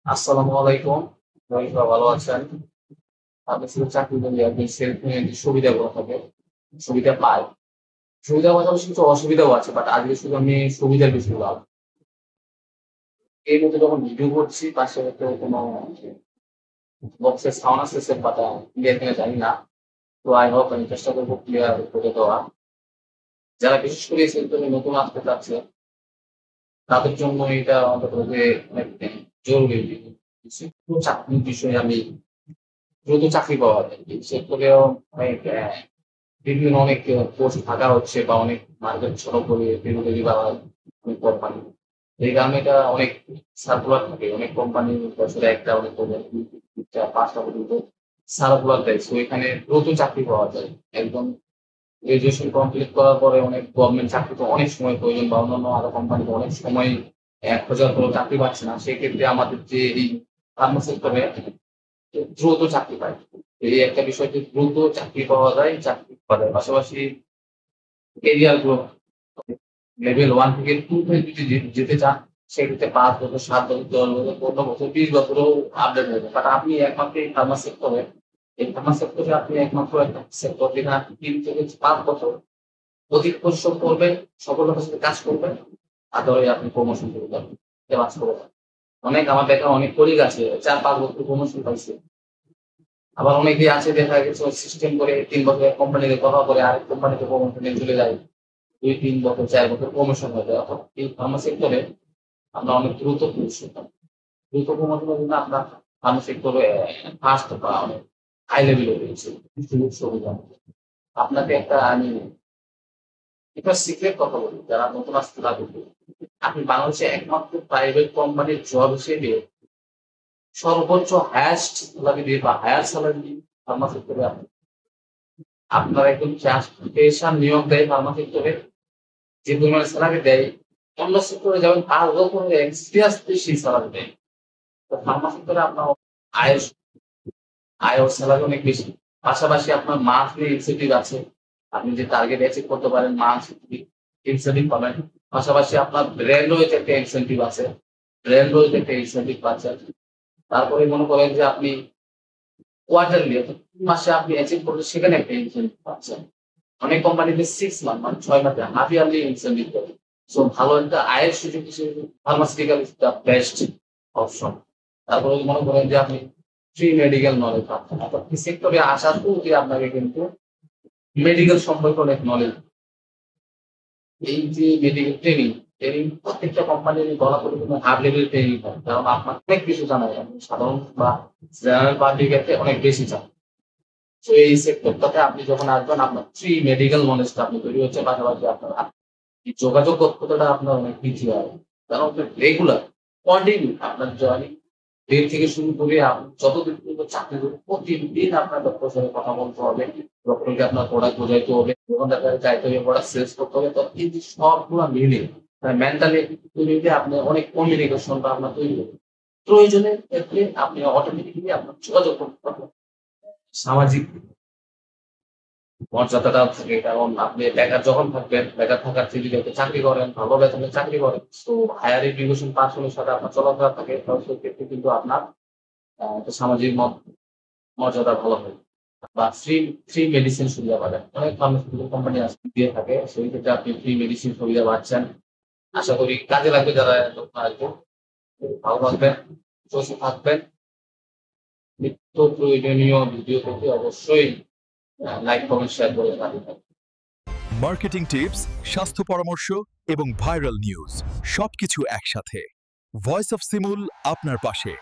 আসসালামু আলাইকুম। সবাই ভালো আছেন? আপনি শুধু চাকরি করলে আপনি সেলফ যে সুবিধাগুলো থাকে, সুবিধা পায়। সুবিধার পাশাপাশি কিছু অসুবিধাও আছে। বাট আজকে শুধু আমি সুবিধার বিষয়গুলো এই মধ্যে যখন ভিডিও করছি পাশে তো কোনো বক্সের সাউন্ড আসতেছে বাট ক্লিয়ার কিনা জানি না। তো আই হোপ আমি চেষ্টা করবো ক্লিয়ার করে দেওয়া। যারা বিশেষ করে এই সেক্টরে নতুন আসতে চাচ্ছে তাদের জন্য এটা অন্তত যে অনেক জরুরি। চাকরির বিষয়ে আমি দ্রুত চাকরি পাওয়া যায়। এই সেক্টরেও অনেক বিভিন্ন অনেক পোস্ট ফাঁকা হচ্ছে বা অনেক মার্কেট ছোট করে ডেলিভারি বা অনেক কোম্পানি। এই কারণে এটা অনেক সার্কুলার থাকে। অনেক কোম্পানি বছরে একটা অনেক দুইটা, ৫টা পর্যন্ত সার্কুলার দেয়। সো এখানে দ্রুত চাকরি পাওয়া যায়। একদম গ্রাজুয়েশন কমপ্লিট করার পরে অনেক গভর্নমেন্ট চাকরি তো অনেক সময় প্রয়োজন বা অন্যান্য আরো কোম্পানিতে অনেক সময় খোঁজার পরেও চাকরি পাচ্ছে না। সেক্ষেত্রে আমাদের যে এই ফার্মা সেক্টরে দ্রুত চাকরি পায়। এই একটা বিষয় যে দ্রুত চাকরি পাওয়া যায়, চাকরি পাওয়ার পাশাপাশি ক্যারিয়ার গ্রোথ লেভেল 1 থেকে 2 তে যদি যেতে চান, সেক্ষেত্রে ৫ বছর, ৭ বছর, ১০ বছর, ১৫ বছর, ২০ বছরেও আপডেট হয়ে যায়। বাট আপনি একমাত্র এই ফার্মা সেক্টরে আপনি একমাত্র একটা সেক্টর যেখানে আপনি ৩ থেকে ৫ বছর অধিক পরিশ্রম করবেন, সফলতার সাথে কাজ করবেন, তারপরে আপনি প্রমোশন পেয়ে যাবেন। কাজ করে অনেক আমার দেখা অনেক কলিগ আছে ৪-৫ বছর প্রমোশন পাইছে। আবার অনেকেই আছে দেখা গেছে সিস্টেম করে ৩ বছর এক কোম্পানিতে করার পরে আরেক কোম্পানিতে প্রমোশনে চলে যায়। ২-৩ বছর ৪ বছর প্রমোশন হয়ে যায়। অর্থাৎ এই ফার্মা সেক্টরে আমরা অনেক দ্রুত প্রমোশন পাই। দ্রুত প্রমোশনের জন্য আমরা ফার্মা সেক্টরে ফার্স্ট বা অনেক হাই লেভেলে রয়েছে। সুযোগ সুবিধা। আপনাকে একটা আমি একটা সিক্রেট কথা বলি যারা নতুন আসতে লাগবে। আপনি বাংলাদেশে একমাত্র প্রাইভেট কোম্পানির জব হিসেবে সর্বোচ্চ হাইয়েস্ট স্যালারি দিয়ে বা হায়ার স্যালারি দিয়ে ফার্মা সেক্টরে আপনার একজন ফ্রেশার নিয়োগ দেয় ফার্মা সেক্টরে যে পরিমাণে স্যালারি দেয়, অন্য সেক্টরে যেমন ৫ বছরের এক্সপিরিয়েন্স দিয়ে সেই স্যালারি দেয়। তো ফার্মা সেক্টরে আপনার আয়ের আয় ও স্যালারি অনেক বেশি। পাশাপাশি আপনার মান্থলি ইনসেনটিভ আছে। আপনি যে টার্গেট অ্যাচিভ করতে পারেন মান্থলি ইনসেনটিভ পাবেন। পাশাপাশি আপনার ব্র্যান্ড ওয়াইজ একটা ইনসেনটিভ আছে। ব্র্যান্ড ওয়াইজ একটা ইনসেনটিভ পাচ্ছেন। তারপরে মনে করেন যে আপনি কোয়ার্টারলি অর্থাৎ ৩ মাসে আপনি অ্যাচিভ করলে সেখানে একটা ইনসেনটিভ পাচ্ছেন। অনেক কোম্পানিতে ৬ মান্থ মানে ৬ মাসে হাফ ইয়ারলি ইনসেনটিভ দেয়। সো ভালো একটা আয়ের সুযোগ হিসেবে pharmaceutical is the best option. তারপরে মনে করেন যে আপনি ফ্রি মেডিকেল নলেজ পাচ্ছেন। অর্থাৎ এই সেক্টরে আসার পূর্বে আপনাকে কিন্তু মেডিকেল সম্পর্কে অনেক নলেজ এই যে মেডিকেল ট্রেনিং প্রত্যেকটা কোম্পানির বলা পরিবর্তন হাই লেভেল ট্রেনিং হয়। কারণ আপনার অনেক কিছু জানা যায়। সাধারণ বা জেনারেল পাবলিক এর থেকে অনেক বেশি জানেন। তো এই সেক্টরটাতে আপনি যখন আসবেন আপনার ফ্রি মেডিকেল নলেজটা আপনি তৈরি হচ্ছে পাশাপাশি আপনার এই যোগাযোগ দক্ষতাটা আপনার অনেক বৃদ্ধি হয়। কারণ আপনি রেগুলার কন্টিনিউ আপনার জয়েনিং ডেট থেকে শুরু করে আপনি যতদিন পর্যন্ত চাকরি করবেন প্রতিদিন আপনার ডক্টরের সঙ্গে কথা বলতে হবে। ডক্টরকে আপনার প্রোডাক্ট বোঝাইতে হবে, দোকানদারের যাইতে হবে, প্রোডাক্ট সেলস করতে হবে। তো এই যে সবগুলা মিলে মেন্টালি তৈরি হতে আপনি অনেক কমিউনিকেশনটা আপনার তৈরি হবে। প্রয়োজনের ক্ষেত্রে আপনি অটোমেটিক্যালি আপনার যোগাযোগ করতে পারবেন। সামাজিক মর্যাদাটাও থাকে। কারণ আপনি বেকার যখন থাকবেন, বেকার থাকার থেকে যদি আপনি চাকরি করেন, ভালো বেতনে চাকরি করেন, তো হায়ার এডুকেশন পাস হলে সাথে আপনার চলাফেরা থাকে, তাহলে সেক্ষেত্রে কিন্তু আপনার একটা সামাজিক মর্যাদা ভালো হয়। বা ফ্রি মেডিসিন সুবিধা পাবেন। অনেক ফার্মাসিউটিক্যাল কোম্পানি দিয়ে থাকে। সেই ক্ষেত্রে আপনি ফ্রি মেডিসিন সুবিধা পাচ্ছেন। আশা করি কাজে লাগবে যারা নতুন আসবেন। ভালো থাকবেন, সুস্থ থাকবেন। নিত্য প্রয়োজনীয় ভিডিও পেতে অবশ্যই লাইক, কমেন্ট, শেয়ার করে পাঠাবেন। মার্কেটিং টিপস, স্বাস্থ্য পরামর্শ এবং ভাইরাল নিউজ সবকিছু একসাথে। ভয়েস অফ সিমুল আপনার পাশে।